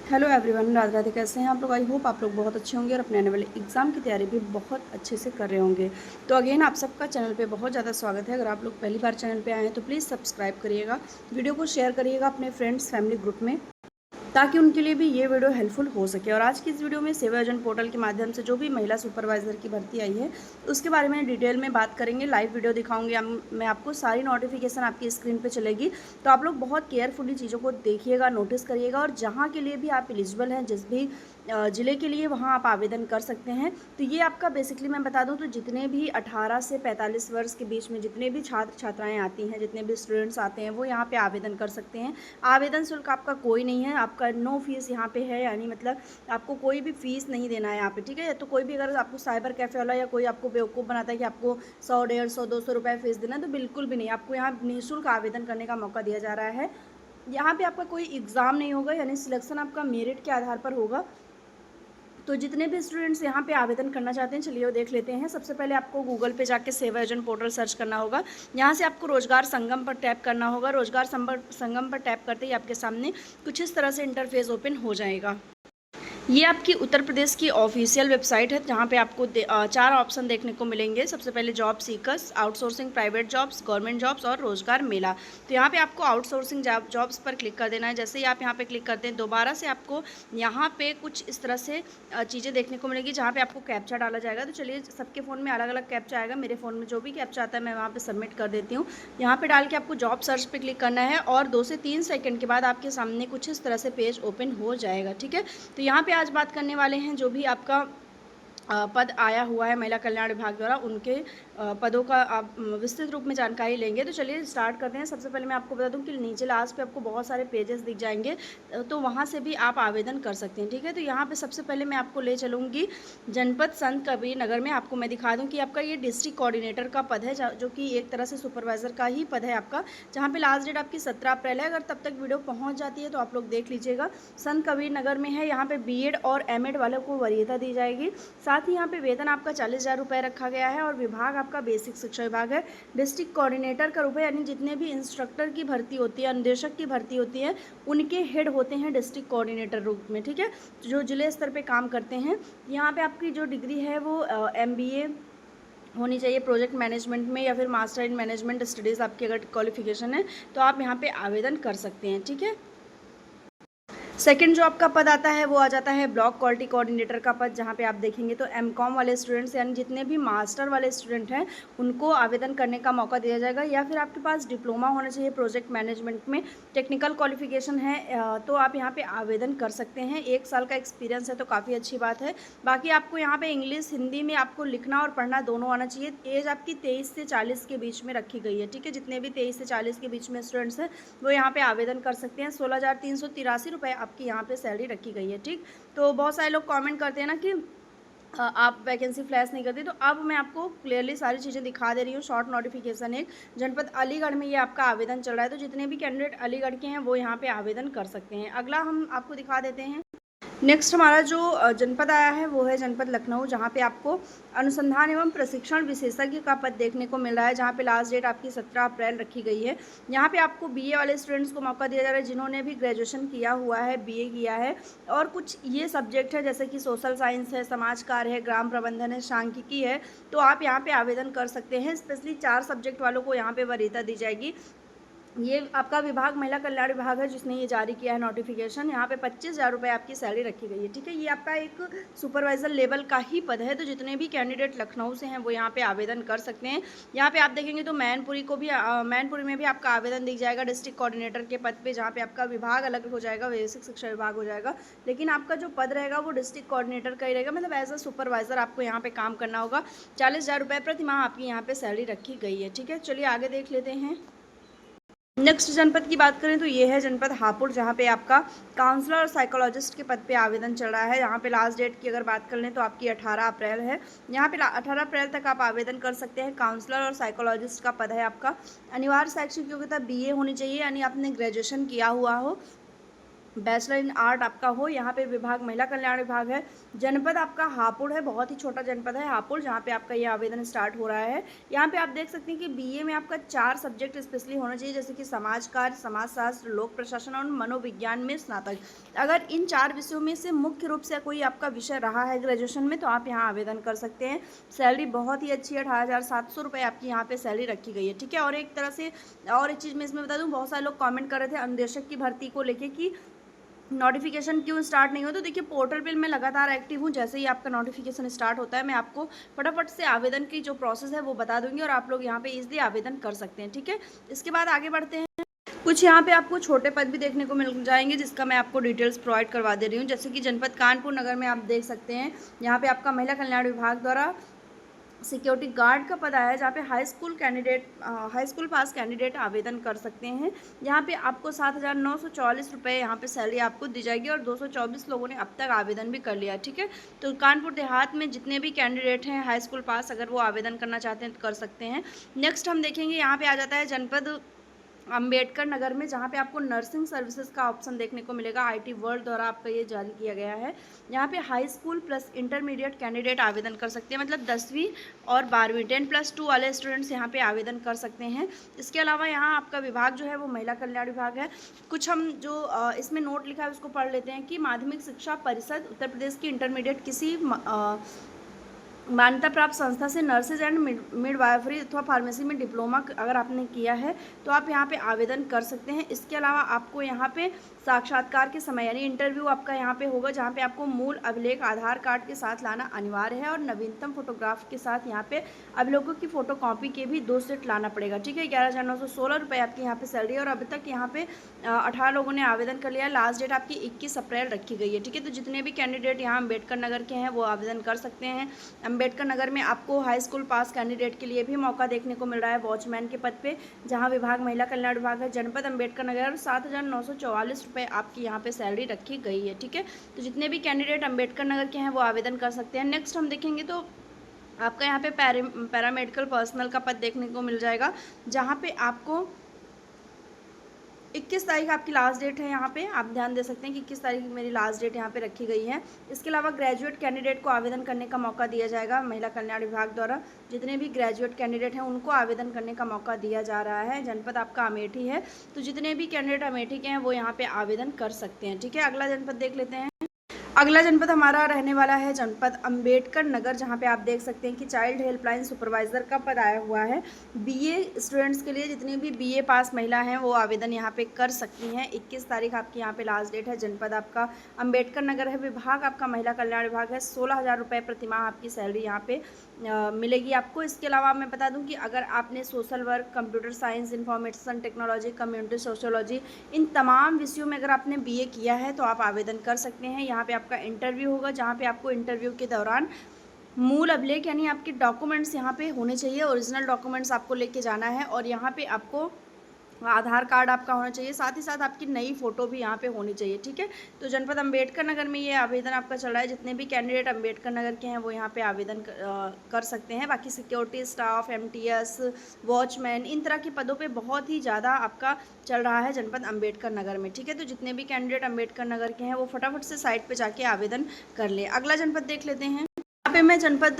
Hello everyone, Radhe Radhe. कैसे हैं आप लोग? आई होप आप लोग बहुत अच्छे होंगे और अपने आने वाले एग्ज़ाम की तैयारी भी बहुत अच्छे से कर रहे होंगे। तो अगेन आप सबका चैनल पे बहुत ज़्यादा स्वागत है। अगर आप लोग पहली बार चैनल पे आए हैं तो प्लीज़ सब्सक्राइब करिएगा, वीडियो को शेयर करिएगा अपने फ्रेंड्स फैमिली ग्रुप में, ताकि उनके लिए भी ये वीडियो हेल्पफुल हो सके। और आज की इस वीडियो में सेवा योजन पोर्टल के माध्यम से जो भी महिला सुपरवाइज़र की भर्ती आई है उसके बारे में डिटेल में बात करेंगे। लाइव वीडियो दिखाऊंगी मैं आपको, सारी नोटिफिकेशन आपकी स्क्रीन पे चलेगी। तो आप लोग बहुत केयरफुली चीज़ों को देखिएगा, नोटिस करिएगा, और जहाँ के लिए भी आप एलिजिबल हैं, जिस भी ज़िले के लिए, वहाँ आप आवेदन कर सकते हैं। तो ये आपका बेसिकली मैं बता दूँ तो जितने भी 18 से 45 वर्ष के बीच में जितने भी छात्र छात्राएँ आती हैं, जितने भी स्टूडेंट्स आते हैं, वो यहाँ पे आवेदन कर सकते हैं। आवेदन शुल्क आपका कोई नहीं है, आपका नो फीस यहाँ पे है, यानी मतलब आपको कोई भी फीस नहीं देना है यहाँ पे, ठीक है। तो कोई भी अगर आपको साइबर कैफ़े वाला या कोई आपको बेवकूफ़ बनाता है कि आपको 100, 150, 200 रुपये फ़ीस देना है, तो बिल्कुल भी नहीं। आपको यहाँ निःशुल्क आवेदन करने का मौका दिया जा रहा है। यहाँ पे आपका कोई एग्ज़ाम नहीं होगा, यानी सिलेक्शन आपका मेरिट के आधार पर होगा। तो जितने भी स्टूडेंट्स यहाँ पे आवेदन करना चाहते हैं, चलिए वो देख लेते हैं। सबसे पहले आपको गूगल पे जाके सेवा योजन पोर्टल सर्च करना होगा। यहाँ से आपको रोजगार संगम पर टैप करना होगा। रोजगार संगम पर टैप करते ही आपके सामने कुछ इस तरह से इंटरफेस ओपन हो जाएगा। ये आपकी उत्तर प्रदेश की ऑफिशियल वेबसाइट है, जहाँ पे आपको 4 ऑप्शन देखने को मिलेंगे। सबसे पहले job seekers, outsourcing private jobs, government jobs और रोजगार मेला। तो यहाँ पे आपको आउटसोर्सिंग जॉब्स पर क्लिक कर देना है। जैसे ही आप यहाँ पे क्लिक करते हैं, दोबारा से आपको यहाँ पे कुछ इस तरह से चीज़ें देखने को मिलेगी, जहाँ पे आपको कैप्चा डाला जाएगा। तो चलिए, सबके फ़ोन में अलग अलग कैप्चा आएगा। मेरे फ़ोन में जो भी कैप्चा आता है मैं वहाँ पर सबमिट कर देती हूँ। यहाँ पर डाल के आपको जॉब सर्च पर क्लिक करना है, और 2 से 3 सेकेंड के बाद आपके सामने कुछ इस तरह से पेज ओपन हो जाएगा, ठीक है। तो यहाँ पे आज बात करने वाले हैं जो भी आपका पद आया हुआ है महिला कल्याण विभाग द्वारा, उनके पदों का आप विस्तृत रूप में जानकारी लेंगे। तो चलिए स्टार्ट करते हैं। सबसे पहले मैं आपको बता दूं कि नीचे लास्ट पे आपको बहुत सारे पेजेस दिख जाएंगे, तो वहां से भी आप आवेदन कर सकते हैं, ठीक है। तो यहाँ पे सबसे पहले मैं आपको ले चलूँगी जनपद संत कबीर नगर में। आपको मैं दिखा दूँ कि आपका ये डिस्ट्रिक्ट कोऑर्डिनेटर का पद है, जो कि एक तरह से सुपरवाइज़र का ही पद है आपका, जहाँ पे लास्ट डेट आपकी 17 अप्रैल है। अगर तब तक वीडियो पहुँच जाती है तो आप लोग देख लीजिएगा। संत कबीर नगर में है। यहाँ पे बीएड और एमएड वालों को वरीयता दी जाएगी। साथ ही यहाँ पे वेतन आपका 40,000 रुपये रखा गया है, और विभाग आपका बेसिक शिक्षा विभाग है। डिस्ट्रिक्ट कोऑर्डिनेटर का रुपये, यानी जितने भी इंस्ट्रक्टर की भर्ती होती है, अनुदेशक की भर्ती होती है, उनके हेड होते हैं डिस्ट्रिक्ट कोऑर्डिनेटर रूप में, ठीक है, जो जिले स्तर पे काम करते हैं। यहाँ पे आपकी जो डिग्री है वो MBA होनी चाहिए प्रोजेक्ट मैनेजमेंट में, या फिर मास्टर इन मैनेजमेंट स्टडीज़ आपकी अगर क्वालिफिकेशन है तो आप यहाँ पे आवेदन कर सकते हैं, ठीक है। सेकंड जो आपका पद आता है वो आ जाता है ब्लॉक क्वालिटी कोऑर्डिनेटर का पद, जहाँ पे आप देखेंगे तो MCOM वाले स्टूडेंट्स, यानी जितने भी मास्टर वाले स्टूडेंट हैं, उनको आवेदन करने का मौका दिया जाएगा। या फिर आपके पास डिप्लोमा होना चाहिए प्रोजेक्ट मैनेजमेंट में, टेक्निकल क्वालिफिकेशन है, तो आप यहाँ पे आवेदन कर सकते हैं। 1 साल का एक्सपीरियंस है तो काफ़ी अच्छी बात है। बाकी आपको यहाँ पे इंग्लिश हिंदी में आपको लिखना और पढ़ना दोनों आना चाहिए। एज आपकी 23 से 40 के बीच में रखी गई है, ठीक है। जितने भी 23 से 40 के बीच में स्टूडेंट्स हैं वो यहाँ पे आवेदन कर सकते हैं। 16,383 रुपये आपकी यहाँ पे सैलरी रखी गई है, ठीक। तो बहुत सारे लोग कमेंट करते हैं ना कि आप वैकेंसी फ्लैश नहीं करती, तो अब मैं आपको क्लियरली सारी चीज़ें दिखा दे रही हूँ। शॉर्ट नोटिफिकेशन है, जनपद अलीगढ़ में ये आपका आवेदन चल रहा है। तो जितने भी कैंडिडेट अलीगढ़ के हैं वो यहाँ पे आवेदन कर सकते हैं। अगला हम आपको दिखा देते हैं। नेक्स्ट हमारा जो जनपद आया है वो है जनपद लखनऊ, जहाँ पे आपको अनुसंधान एवं प्रशिक्षण विशेषज्ञ का पद देखने को मिल रहा है, जहाँ पे लास्ट डेट आपकी 17 अप्रैल रखी गई है। यहाँ पे आपको बीए वाले स्टूडेंट्स को मौका दिया जा रहा है, जिन्होंने भी ग्रेजुएशन किया हुआ है, बीए किया है, और कुछ ये सब्जेक्ट है जैसे कि सोशल साइंस है, समाज कार्य है, ग्राम प्रबंधन है, सांख्यिकी है। तो आप यहाँ पे आवेदन कर सकते हैं। स्पेशली 4 सब्जेक्ट वालों को यहाँ पे वरीयता दी जाएगी। ये आपका विभाग महिला कल्याण विभाग है जिसने ये जारी किया है नोटिफिकेशन। यहाँ पे 25,000 रुपये आपकी सैलरी रखी गई है, ठीक है। ये आपका एक सुपरवाइजर लेवल का ही पद है। तो जितने भी कैंडिडेट लखनऊ से हैं वो यहाँ पे आवेदन कर सकते हैं। यहाँ पे आप देखेंगे तो मैनपुरी को भी मैनपुरी में भी आपका आवेदन दिख जाएगा डिस्ट्रिक्ट कोऑर्डिनेटर के पद पे, जहाँ पे आपका विभाग अलग हो जाएगा, बेसिक शिक्षा विभाग हो जाएगा, लेकिन आपका जो पद रहेगा वो डिस्ट्रिक्ट कोऑर्डिनेटर का ही रहेगा। मतलब एज अ सुपरवाइजर आपको यहाँ पे काम करना होगा। 40,000 रुपये प्रति माह आपकी यहाँ पे सैलरी रखी गई है, ठीक है। चलिए आगे देख लेते हैं। नेक्स्ट जनपद की बात करें तो ये है जनपद हापुड़, जहाँ पे आपका काउंसलर और साइकोलॉजिस्ट के पद पे आवेदन चल रहा है। यहाँ पे लास्ट डेट की अगर बात कर लें तो आपकी 18 अप्रैल है। यहाँ पे 18 अप्रैल तक आप आवेदन कर सकते हैं। काउंसलर और साइकोलॉजिस्ट का पद है आपका। अनिवार्य शैक्षिक योग्यता BA होनी चाहिए, यानी आपने ग्रेजुएशन किया हुआ हो। बैचलर इन आर्ट आपका हो। यहाँ पे विभाग महिला कल्याण विभाग है। जनपद आपका हापुड़ है, बहुत ही छोटा जनपद है हापुड़, जहाँ पे आपका ये आवेदन स्टार्ट हो रहा है। यहाँ पे आप देख सकते हैं कि बीए में आपका 4 सब्जेक्ट स्पेशली होना चाहिए, जैसे कि समाज कार्य, समाजशास्त्र, लोक प्रशासन और मनोविज्ञान में स्नातक। अगर इन 4 विषयों में से मुख्य रूप से कोई आपका विषय रहा है ग्रेजुएशन में, तो आप यहाँ आवेदन कर सकते हैं। सैलरी बहुत ही अच्छी है, 18,700 रुपये आपकी यहाँ पे सैलरी रखी गई है, ठीक है। और एक तरह से और एक चीज़ मैं इसमें बता दूँ, बहुत सारे लोग कमेंट कर रहे थे अनुदेशक की भर्ती को लेके कि नोटिफिकेशन क्यों स्टार्ट नहीं हो। तो देखिए पोर्टल पे मैं लगातार एक्टिव हूँ, जैसे ही आपका नोटिफिकेशन स्टार्ट होता है मैं आपको फटाफट से आवेदन की जो प्रोसेस है वो बता दूंगी और आप लोग यहाँ पे इजीली आवेदन कर सकते हैं, ठीक है। इसके बाद आगे बढ़ते हैं। कुछ यहाँ पे आपको छोटे पद भी देखने को मिल जाएंगे, जिसका मैं आपको डिटेल्स प्रोवाइड करवा दे रही हूँ। जैसे कि जनपद कानपुर नगर में आप देख सकते हैं, यहाँ पे आपका महिला कल्याण विभाग द्वारा सिक्योरिटी गार्ड का पद आया है, जहाँ पे हाई स्कूल पास कैंडिडेट आवेदन कर सकते हैं। यहाँ पे आपको 7,944 रुपये यहाँ पे सैलरी आपको दी जाएगी और 224 लोगों ने अब तक आवेदन भी कर लिया, ठीक है। तो कानपुर देहात में जितने भी कैंडिडेट हैं हाई स्कूल पास, अगर वो आवेदन करना चाहते हैं तो कर सकते हैं। नेक्स्ट हम देखेंगे, यहाँ पे आ जाता है जनपद अंबेडकर नगर में, जहाँ पे आपको नर्सिंग सर्विसेज का ऑप्शन देखने को मिलेगा। आईटी वर्ल्ड द्वारा आपका ये जारी किया गया है। यहाँ पे high school plus intermediate candidate आवेदन कर सकते हैं, मतलब 10वीं और 12वीं 10+2 वाले स्टूडेंट्स यहाँ पे आवेदन कर सकते हैं। इसके अलावा यहाँ आपका विभाग जो है वो महिला कल्याण विभाग है। कुछ हम जो इसमें नोट लिखा है उसको पढ़ लेते हैं कि माध्यमिक शिक्षा परिषद उत्तर प्रदेश की इंटरमीडिएट किसी मान्यता प्राप्त संस्था से नर्सेज एंड मिडवाइफरी अथवा फार्मेसी में डिप्लोमा अगर आपने किया है तो आप यहाँ पे आवेदन कर सकते हैं। इसके अलावा आपको यहाँ पे साक्षात्कार के समय यानी इंटरव्यू आपका यहाँ पे होगा, जहाँ पे आपको मूल अभिलेख आधार कार्ड के साथ लाना अनिवार्य है और नवीनतम फोटोग्राफ के साथ यहाँ पे अभिलेखों की फोटोकॉपी के भी 2 सेट लाना पड़ेगा, ठीक है। 11,916 रुपये आपकी यहाँ पे सैलरी और अभी तक यहाँ पे 18 लोगों ने आवेदन कर लिया है। लास्ट डेट आपकी 21 अप्रैल रखी गई है, ठीक है। तो जितने भी कैंडिडेट यहाँ अम्बेडकर नगर के हैं वो आवेदन कर सकते हैं। अम्बेडकर नगर में आपको हाई स्कूल पास कैंडिडेट के लिए भी मौका देखने को मिल रहा है वॉचमैन के पद पे, जहां विभाग महिला कल्याण विभाग है। जनपद अम्बेडकर नगर 7,944 रुपये आपकी यहाँ पे सैलरी रखी गई है, ठीक है। तो जितने भी कैंडिडेट अम्बेडकर नगर के हैं वो आवेदन कर सकते हैं। नेक्स्ट हम देखेंगे तो आपका यहाँ पे पैरामेडिकल पर्सनल का पद देखने को मिल जाएगा, जहाँ पे आपको 21 तारीख आपकी लास्ट डेट है। यहाँ पे आप ध्यान दे सकते हैं कि 21 तारीख मेरी लास्ट डेट यहाँ पे रखी गई है। इसके अलावा ग्रेजुएट कैंडिडेट को आवेदन करने का मौका दिया जाएगा महिला कल्याण विभाग द्वारा। जितने भी ग्रेजुएट कैंडिडेट हैं उनको आवेदन करने का मौका दिया जा रहा है। जनपद आपका अमेठी है, तो जितने भी कैंडिडेट अमेठी के हैं वो यहाँ पे आवेदन कर सकते हैं, ठीक है। अगला जनपद देख लेते हैं। अगला जनपद हमारा रहने वाला है जनपद अंबेडकर नगर, जहाँ पे आप देख सकते हैं कि चाइल्ड हेल्पलाइन सुपरवाइज़र का पद आया हुआ है। बीए स्टूडेंट्स के लिए जितनी भी बीए पास महिला हैं वो आवेदन यहाँ पे कर सकती हैं। 21 तारीख आपकी यहाँ पे लास्ट डेट है। जनपद आपका अंबेडकर नगर है। विभाग आपका महिला कल्याण विभाग है। 16,000 रुपये प्रतिमाह आपकी सैलरी यहाँ पे मिलेगी आपको। इसके अलावा मैं बता दूँ कि अगर आपने social work, computer science, information technology, community sociology, इन तमाम विषयों में अगर आपने बीए किया है तो आप आवेदन कर सकते हैं। यहाँ पे आपका इंटरव्यू होगा, जहाँ पे आपको इंटरव्यू के दौरान मूल अभिलेख यानी आपके डॉक्यूमेंट्स यहाँ पे होने चाहिए, ओरिजिनल डॉक्यूमेंट्स आपको लेके जाना है और यहाँ पे आपको आधार कार्ड आपका होना चाहिए, साथ ही साथ आपकी नई फ़ोटो भी यहाँ पे होनी चाहिए, ठीक है। तो जनपद अंबेडकर नगर में ये आवेदन आपका चल रहा है। जितने भी कैंडिडेट अंबेडकर नगर के हैं वो यहाँ पे आवेदन कर सकते हैं। बाकी सिक्योरिटी स्टाफ, एमटीएस, वॉचमैन, इन तरह के पदों पे बहुत ही ज़्यादा आपका चल रहा है जनपद अंबेडकर नगर में, ठीक है। तो जितने भी कैंडिडेट अंबेडकर नगर के हैं वो फटाफट से साइट पर जाके आवेदन कर ले। अगला जनपद देख लेते हैं। यहाँ पे मैं जनपद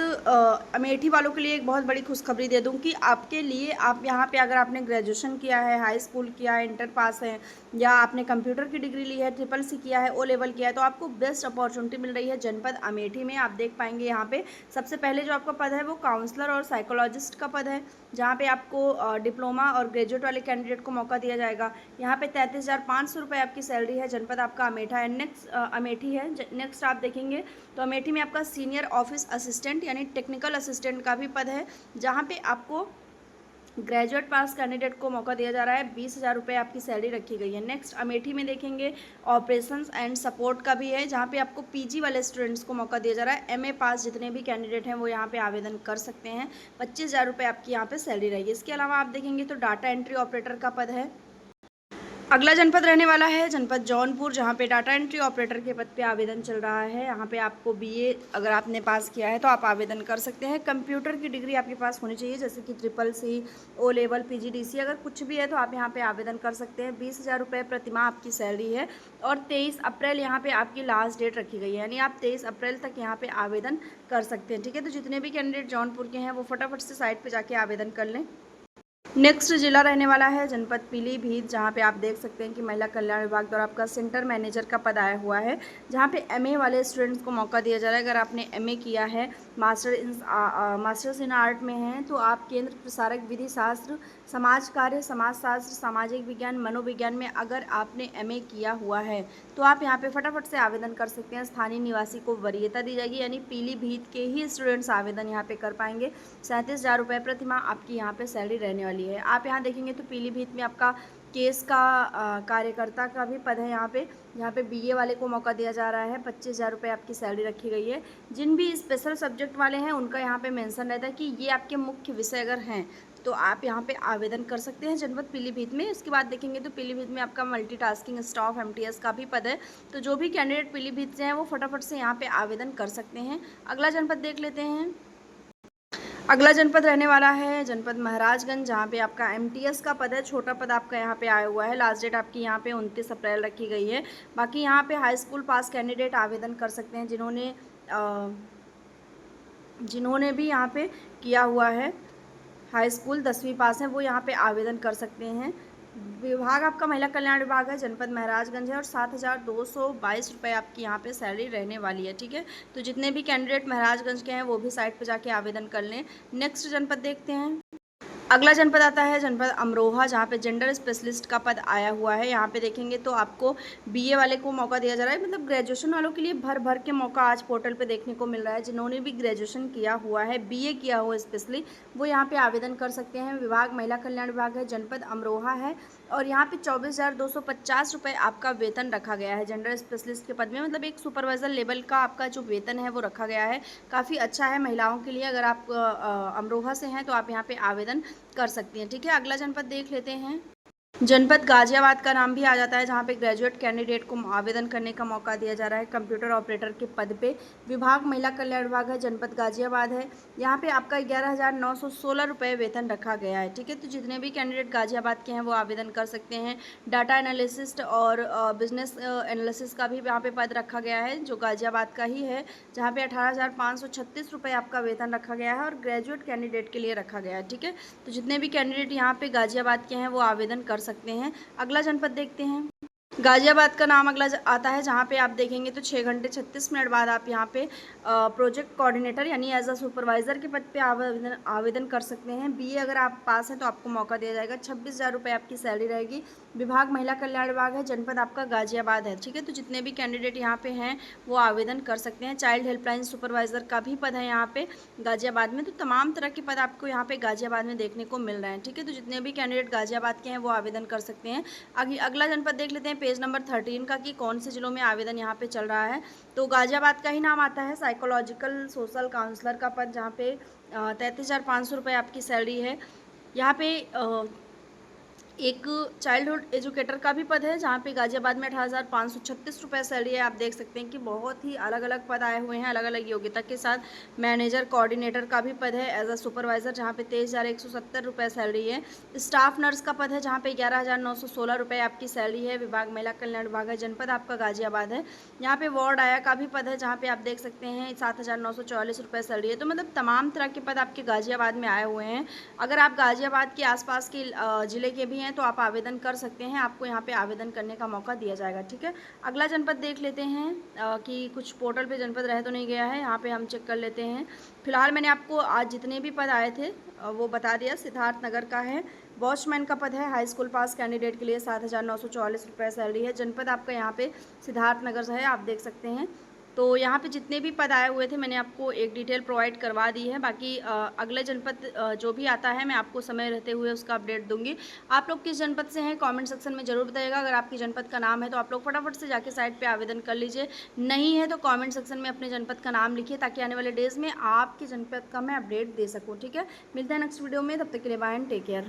अमेठी वालों के लिए एक बहुत बड़ी खुशखबरी दे दूँ कि आपके लिए आप यहाँ पे अगर आपने ग्रेजुएशन किया है, हाई स्कूल किया है, इंटर पास है या आपने कंप्यूटर की डिग्री ली है, ट्रिपल-सी किया है, ओ लेवल किया है, तो आपको बेस्ट अपॉर्चुनिटी मिल रही है जनपद अमेठी में। आप देख पाएंगे यहाँ पे सबसे पहले जो आपका पद है वो काउंसलर और साइकोलॉजिस्ट का पद है, जहाँ पे आपको डिप्लोमा और ग्रेजुएट वाले कैंडिडेट को मौका दिया जाएगा। यहाँ पे 33,500 रुपये आपकी सैलरी है। जनपद आपका अमेठी है। नेक्स्ट आप देखेंगे तो अमेठी में आपका सीनियर ऑफिस असिस्टेंट यानी टेक्निकल असिस्टेंट का भी पद है, जहाँ पे आपको ग्रेजुएट पास कैंडिडेट को मौका दिया जा रहा है। 20,000 रुपये आपकी सैलरी रखी गई है। नेक्स्ट अमेठी में देखेंगे ऑपरेशंस एंड सपोर्ट का भी है, जहाँ पे आपको पीजी वाले स्टूडेंट्स को मौका दिया जा रहा है। एमए पास जितने भी कैंडिडेट हैं वो यहाँ पे आवेदन कर सकते हैं। 25,000 रुपये आपकी यहाँ पे सैलरी रहेगी। इसके अलावा आप देखेंगे तो डाटा एंट्री ऑपरेटर का पद है। अगला जनपद रहने वाला है जनपद जौनपुर, जहाँ पे डाटा एंट्री ऑपरेटर के पद पे आवेदन चल रहा है। यहाँ पे आपको बीए अगर आपने पास किया है तो आप आवेदन कर सकते हैं। कंप्यूटर की डिग्री आपके पास होनी चाहिए, जैसे कि SSC, ओ लेवल, PGDC, अगर कुछ भी है तो आप यहाँ पे आवेदन कर सकते हैं। 20,000 रुपये प्रतिमाह आपकी सैलरी है और 23 अप्रैल यहाँ पे आपकी लास्ट डेट रखी गई है, यानी आप 23 अप्रैल तक यहाँ पे आवेदन कर सकते हैं। ठीक है, तो जितने भी कैंडिडेट जौनपुर के हैं वो फटाफट से साइट पर जाके आवेदन कर लें। नेक्स्ट जिला रहने वाला है जनपद पीलीभीत, जहाँ पे आप देख सकते हैं कि महिला कल्याण विभाग द्वारा आपका सेंटर मैनेजर का पद आया हुआ है, जहाँ पे एमए वाले स्टूडेंट्स को मौका दिया जा रहा है। अगर आपने एमए किया है, मास्टर्स इन आर्ट में हैं, तो आप केंद्र प्रसारक विधि शास्त्र, समाज कार्य, समाजशास्त्र, सामाजिक विज्ञान, मनोविज्ञान में अगर आपने एमए किया हुआ है तो आप यहाँ पे फटाफट से आवेदन कर सकते हैं। स्थानीय निवासी को वरीयता दी जाएगी, यानी पीलीभीत के ही स्टूडेंट्स आवेदन यहाँ पे कर पाएंगे। 37,000 रुपये प्रतिमाह आपकी यहाँ पे सैलरी रहने वाली है। आप यहाँ देखेंगे तो पीलीभीत में आपका केस का कार्यकर्ता का भी पद है। यहाँ पे बीए वाले को मौका दिया जा रहा है। 25,000 रुपये आपकी सैलरी रखी गई है। जिन भी स्पेशल सब्जेक्ट वाले हैं उनका यहाँ पे मेंशन रहता है कि ये आपके मुख्य विषय अगर हैं तो आप यहाँ पे आवेदन कर सकते हैं जनपद पीलीभीत में। इसके बाद देखेंगे तो पीलीभीत में आपका मल्टीटास्किंग स्टाफ MTS का भी पद है। तो जो भी कैंडिडेट पीलीभीत से हैं वो फटाफट से यहाँ पे आवेदन कर सकते हैं। अगला जनपद देख लेते हैं। अगला जनपद रहने वाला है जनपद महाराजगंज, जहाँ पे आपका MTS का पद है। छोटा पद आपका यहाँ पे आया हुआ है। लास्ट डेट आपकी यहाँ पे 29 अप्रैल रखी गई है। बाकी यहाँ पे हाई स्कूल पास कैंडिडेट आवेदन कर सकते हैं। जिन्होंने भी यहाँ पे किया हुआ है, हाई स्कूल 10वीं पास हैं, वो यहाँ पे आवेदन कर सकते हैं। विभाग आपका महिला कल्याण विभाग है, जनपद महाराजगंज है और 7,222 रुपये आपकी यहाँ पे सैलरी रहने वाली है। ठीक है, तो जितने भी कैंडिडेट महाराजगंज के हैं वो भी साइट पर जाके आवेदन कर लें। नेक्स्ट जनपद देखते हैं। अगला जनपद आता है जनपद अमरोहा, जहाँ पे जेंडर स्पेशलिस्ट का पद आया हुआ है। यहाँ पे देखेंगे तो आपको बीए वाले को मौका दिया जा रहा है, मतलब ग्रेजुएशन वालों के लिए भर भर के मौका आज पोर्टल पे देखने को मिल रहा है। जिन्होंने भी ग्रेजुएशन किया हुआ है, बीए किया हुआ स्पेशली, वो यहाँ पे आवेदन कर सकते हैं। विभाग महिला कल्याण विभाग है, जनपद अमरोहा है और यहाँ पे 24,250 रुपये आपका वेतन रखा गया है जेंडर स्पेशलिस्ट के पद में। मतलब एक सुपरवाइज़र लेवल का आपका जो वेतन है वो रखा गया है। काफ़ी अच्छा है महिलाओं के लिए। अगर आप अमरोहा से हैं तो आप यहाँ पे आवेदन कर सकती हैं। ठीक है, अगला जनपद देख लेते हैं। जनपद गाजियाबाद का नाम भी आ जाता है, जहाँ पे ग्रेजुएट कैंडिडेट को आवेदन करने का मौका दिया जा रहा है कंप्यूटर ऑपरेटर के पद पे। विभाग महिला कल्याण विभाग है, जनपद गाजियाबाद है। यहाँ पे आपका 11,916 रुपये वेतन रखा गया है। ठीक है, तो जितने भी कैंडिडेट गाजियाबाद के हैं वो आवेदन कर सकते हैं। डाटा एनालिसिस्ट और बिजनेस एनालिसिस का भी यहाँ पे पद रखा गया है, जो गाजियाबाद का ही है, जहाँ पे 18,536 रुपये आपका वेतन रखा गया है और ग्रेजुएट कैंडिडेट के लिए रखा गया है। ठीक है, तो जितने भी कैंडिडेट यहाँ पे गाजियाबाद के हैं वो आवेदन कर सकते हैं। अगला जनपद देखते हैं। गाजियाबाद का नाम अगला आता है, जहाँ पे आप देखेंगे तो 6 घंटे 36 मिनट बाद आप यहाँ पे प्रोजेक्ट कोऑर्डिनेटर यानी एज अ सुपरवाइज़र के पद पे आवेदन कर सकते हैं। बीए अगर आप पास हैं तो आपको मौका दिया जाएगा। 26,000 रुपये आपकी सैलरी रहेगी। विभाग महिला कल्याण विभाग है, जनपद आपका गाजियाबाद है। ठीक है, तो जितने भी कैंडिडेट यहाँ पे हैं वो आवेदन कर सकते हैं। चाइल्ड हेल्पलाइन सुपरवाइज़र का भी पद है यहाँ पे गाजियाबाद में। तो तमाम तरह के पद आपको यहाँ पे गाजियाबाद में देखने को मिल रहे हैं। ठीक है, तो जितने भी कैंडिडेट गाजियाबाद के हैं वो आवेदन कर सकते हैं। अगला जनपद देख लेते हैं पेज नंबर 13 का, कि कौन से जिलों में आवेदन यहाँ पे चल रहा है। तो गाजियाबाद का ही नाम आता है। साइकोलॉजिकल सोशल काउंसलर का पद, जहाँ पे 33,500 रुपये आपकी सैलरी है। यहाँ पे एक चाइल्डहुड एजुकेटर का भी पद है, जहाँ पे गाजियाबाद में 18,536 रुपये सैलरी है। आप देख सकते हैं कि बहुत ही अलग अलग पद आए हुए हैं अलग अलग योग्यता के साथ। मैनेजर कोऑर्डिनेटर का भी पद है एज अ सुपरवाइज़र, जहाँ पे 23,170 रुपये सैलरी है। स्टाफ नर्स का पद है, जहाँ पे 11,916 रुपये आपकी सैलरी है। विभाग महिला कल्याण विभाग है, जनपद आपका गाजियाबाद है। यहाँ पे वार्ड आया का भी पद है, जहाँ पे आप देख सकते हैं 7,944 रुपये सैलरी है। तो मतलब तमाम तरह के पद आपके गाजियाबाद में आए हुए हैं। अगर आप गाजियाबाद के आसपास के ज़िले के भी हैं तो आप आवेदन कर सकते हैं। आपको यहाँ पे आवेदन करने का मौका दिया जाएगा। ठीक है, अगला जनपद देख लेते हैं कि कुछ पोर्टल पे जनपद रह तो नहीं गया है। यहाँ पे हम चेक कर लेते हैं। फिलहाल मैंने आपको आज जितने भी पद आए थे वो बता दिया। सिद्धार्थनगर का है, वॉचमैन का पद है, हाई स्कूल पास कैंडिडेट के लिए 7,944 रुपये सैलरी है। जनपद आपका यहाँ पे सिद्धार्थनगर है, आप देख सकते हैं। तो यहाँ पे जितने भी पद आए हुए थे मैंने आपको एक डिटेल प्रोवाइड करवा दी है। बाकी अगले जनपद जो भी आता है मैं आपको समय रहते हुए उसका अपडेट दूंगी। आप लोग किस जनपद से हैं कमेंट सेक्शन में ज़रूर बताइएगा। अगर आपकी जनपद का नाम है तो आप लोग फटाफट से जाके साइट पे आवेदन कर लीजिए। नहीं है तो कमेंट सेक्शन में अपने जनपद का नाम लिखिए, ताकि आने वाले डेज़ में आपके जनपद का मैं अपडेट दे सकूँ। ठीक है, मिलते हैं नेक्स्ट वीडियो में, तब तक के लिए बाय एंड टेक केयर।